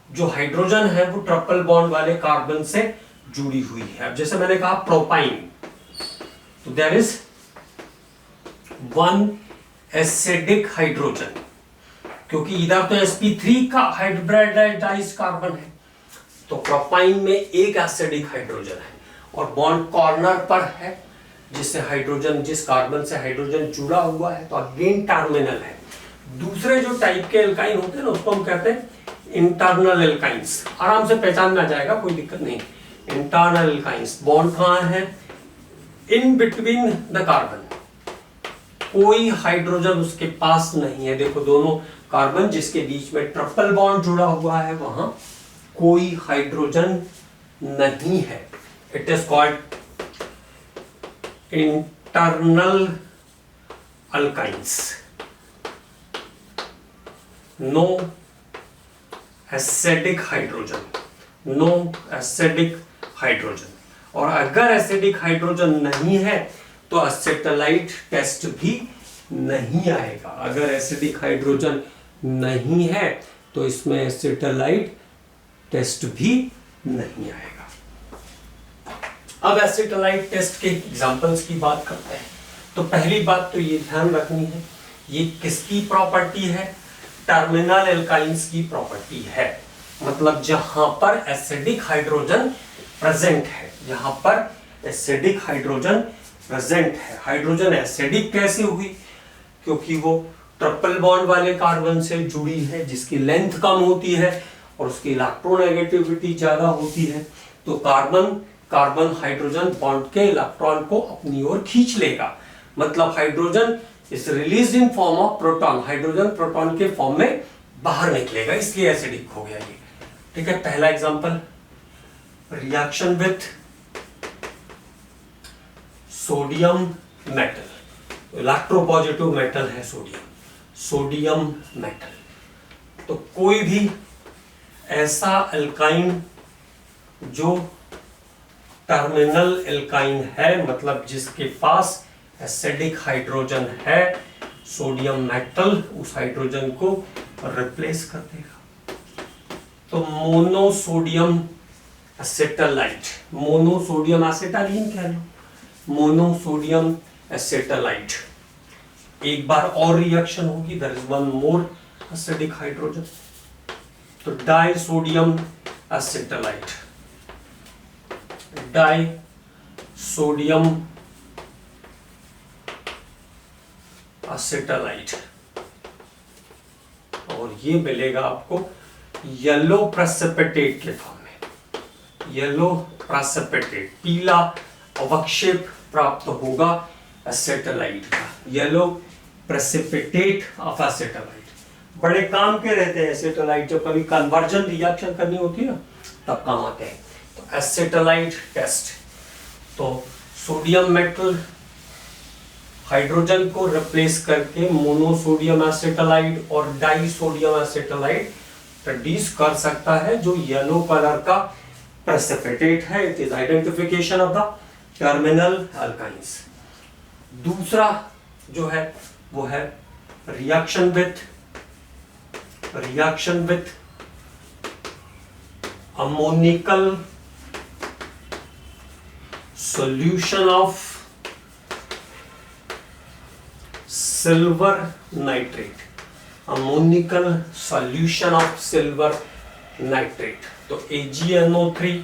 जो हाइड्रोजन है वो ट्रिपल बॉन्ड वाले कार्बन से जुड़ी हुई है। अब जैसे मैंने कहा प्रोपाइन, तो देयर इज 1 एसिडिक हाइड्रोजन, क्योंकि इधर तो sp3 का हाइब्रिडाइज्ड कार्बन है, तो प्रोपाइन में 1 एसिडिक हाइड्रोजन है और बॉन्ड कॉर्नर पर है, जिससे हाइड्रोजन, जिस कार्बन से हाइड्रोजन जुड़ा हुआ है, तो अगेन टर्मिनल है। दूसरे जो टाइप के एल्काइन होते हैं ना उसको हम कहते हैं इंटरनल एल्काइंस। आराम से पहचान में आ जाएगा, कोई दिक्कत नहीं। इंटरनल एल्काइंस, बॉन्ड कहां है? इन बिटवीन द कार्बन, कोई हाइड्रोजन उसके पास नहीं है। देखो दोनों कार्बन जिसके बीच में ट्रिपल बॉन्ड जुड़ा हुआ है वहां कोई हाइड्रोजन नहीं है। It is called internal alkynes, no acidic hydrogen, no acidic hydrogen. और अगर एसिडिक हाइड्रोजन नहीं है तो एसिटाइट टेस्ट भी नहीं आएगा। अगर एसिडिक हाइड्रोजन नहीं है तो इसमें एसिटाइट टेस्ट भी नहीं आएगा। अब एसिटाइट टेस्ट के एग्जांपल्स की बात करते हैं। तो पहली बात तो ये ध्यान रखनी है, ये किसकी प्रॉपर्टी है? टर्मिनल एल्काइंस की प्रॉपर्टी है। मतलब जहां पर एसिडिक हाइड्रोजन प्रेजेंट है, जहां पर एसिडिक हाइड्रोजन प्रेजेंट है। हाइड्रोजन एसिडिक कैसे हुई? क्योंकि वो ट्रिपल बॉन्ड वाले कार्बन से जुड़ी है जिसकी लेंथ कम होती है और उसकी इलेक्ट्रोनेगेटिविटी ज्यादा होती है। तो कार्बन हाइड्रोजन बॉन्ड के इलेक्ट्रॉन को अपनी ओर खींच लेगा। मतलब hydrogen is release in form of proton, hydrogen proton के फॉर्म में बाहर निकलेगा, इसलिए एसिडिक हो गया ये। ठीक है, पहला example reaction with sodium metal, electropositive metal है सोडियम मेटल। तो कोई भी ऐसा एल्काइन जो टर्मिनल एल्काइन है, मतलब जिसके पास एसिडिक हाइड्रोजन है, सोडियम मेटल उस हाइड्रोजन को रिप्लेस कर देगा। तो मोनोसोडियम एसिटाइट, मोनोसोडियम एसिटालीन कह लो, मोनोसोडियम एसिटाइट। एक बार और रिएक्शन होगी, there is one more acidic hydrogen, तो di sodium acetylide, di sodium acetylide. और ये मिलेगा आपको येलो प्रेसिपिटेट के फॉर्म में, येलो प्रेसिपिटेट, पीला अवक्षेप प्राप्त होगा एसिटाइट का, येलो प्रेसिपिटेट ऑफ एसिटाइट। बड़े काम के रहते हैं एसिटाइट, जब कभी कन्वर्जन रिएक्शन करनी होती है ना तब काम आते हैं। तो एसिटाइट टेस्ट, तो सोडियम मेटल हाइड्रोजन को रिप्लेस करके मोनोसोडियम एसिटाइट और डाई सोडियम एसिटाइट प्रोड्यूस कर सकता है, जो येलो कलर का प्रेसिपिटेट है। It is identification of the terminal alkynes. दूसरा जो है वो है reaction with ammoniacal solution of silver nitrate, ammoniacal solution of silver nitrate. तो AgNO3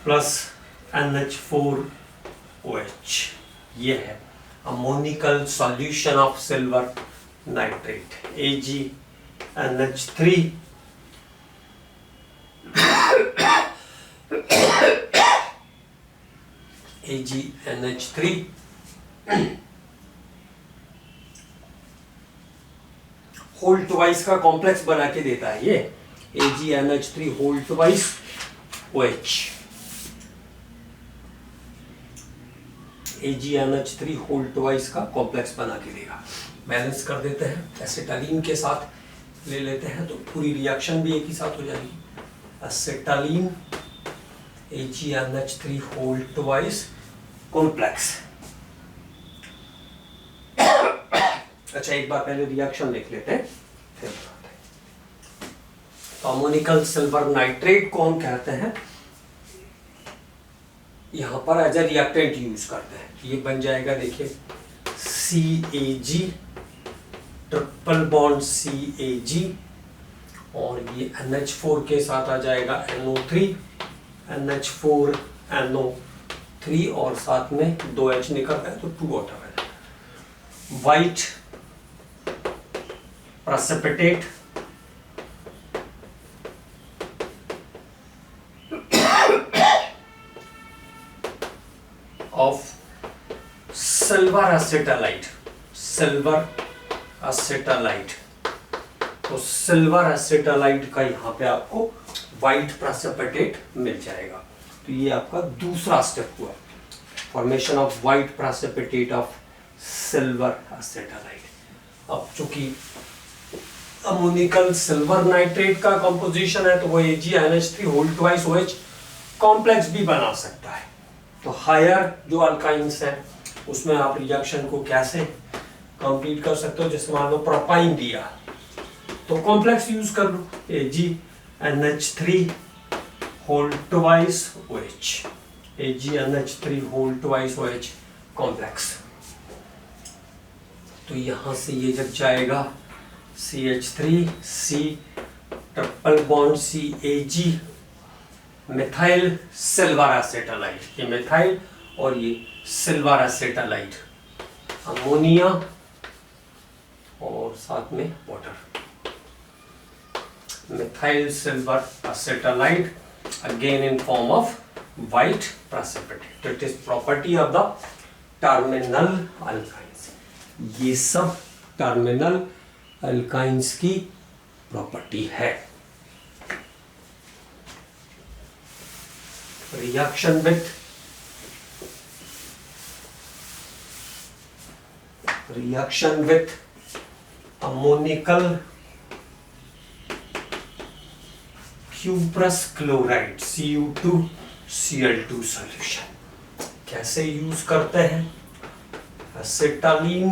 प्लस NH4OH, ये है ammoniacal solution of silver nitrate, AgNH3 AgNH3 whole twice का complex बना के देता है ये, AgNH3 whole twice OH, AgNH3 whole twice का कॉम्प्लेक्स बना के देगा। बैलेंस कर देते हैं, एसिटालीन के साथ ले लेते हैं तो पूरी रिएक्शन भी एक ही साथ हो जाएगी। एसिटालीन AgNH3 होल ट्वाइस कॉम्प्लेक्स। अच्छा, एक बार पहले रिएक्शन लिख लेते हैं फिर बताते हैं। तो अमोनिकल सिल्वर नाइट्रेट को हम कहते हैं, यहां पर एज ए रिएक्टेंट यूज करते हैं। ये बन जाएगा, देखिए CAG, ट्रिपल बॉन्ड CAG, और ये NH4 के साथ आ जाएगा NO3, NH4NO3, और साथ में 2H निकलता है तो 2 वाटर है। White precipitate of silver acetylide, silver acetylide. तो सिल्वर एसिटालाइट का यहाँ पे आपको व्हाइट प्रेसिपिटेट मिल जाएगा। तो ये आपका दूसरा स्टेप हुआ, formation of white precipitate of silver acetylide. अब चूंकि अमोनिकल सिल्वर नाइट्रेट का कंपोजिशन है तो वो AgNH3 whole twice OH complex भी बना सकता है। तो हायर जो अल्काइंस है उसमें आप रिएक्शन को कैसे कंप्लीट कर सकते हो, जैसे मान लो प्रोपाइन दिया तो कॉम्प्लेक्स यूज कर लो, AgNH3 whole twice OH, AgNH3 whole twice OH कॉम्प्लेक्स। तो यहां से ये जब जाएगा CH3 triple bond CAG, methyl silver acetylide, ये मिथाइल और ये सिल्वर एसिटालाइट, अमोनिया और साथ में water, methyl silver acetylide again in form of white precipitate. It is property of the terminal alkynes. ये सब टर्मिनल अल्काइंस की प्रॉपर्टी है। Reaction with ammoniacal cuprous chloride Cu2Cl2 solution कैसे यूज करते हैं? एसिटालीन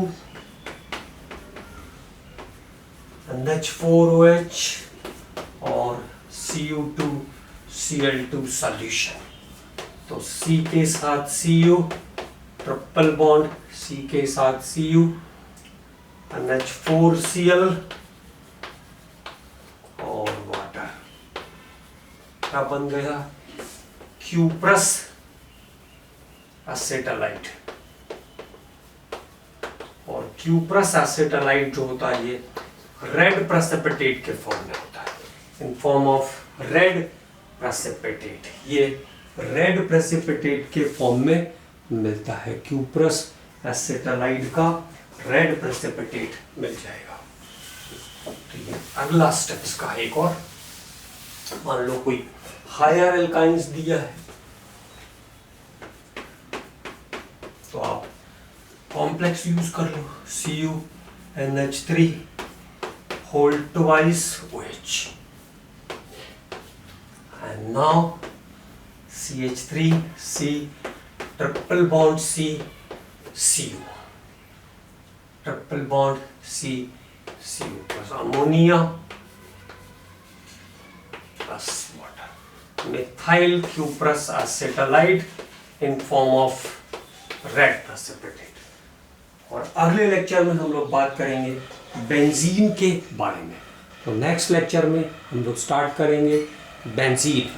NH4OH और Cu2Cl2 सॉल्यूशन। तो C के साथ Cu, ट्रिपल बॉन्ड C के साथ Cu, NH4Cl और वाटर, क्या बन गया? क्यूप्रस एसिटालाइट। और क्यूप्रस एसिटालाइट जो होता है ये रेड प्रेसिपिटेट के फॉर्म में होता है, इन फॉर्म ऑफ रेड प्रेसिपिटेट। ये रेड प्रेसिपिटेट के फॉर्म में मिलता है, क्यूप्रस एसिटालाइट का रेड प्रेसिपिटेट मिल जाएगा। तो ये अगला स्टेप इसका है। एक और मान लो कोई हायर एल्काइंस दिया है तो आप कॉम्प्लेक्स यूज कर लो, CuNH3 whole twice OH and now CH3C triple bond Cu, triple bond Cu plus ammonia plus water, methyl cuprous acetylide in form of red precipitate. और अगले लेक्चर में हम लोग बात करेंगे बेंजीन के बारे में। तो नेक्स्ट लेक्चर में हम लोग स्टार्ट करेंगे बेंजीन।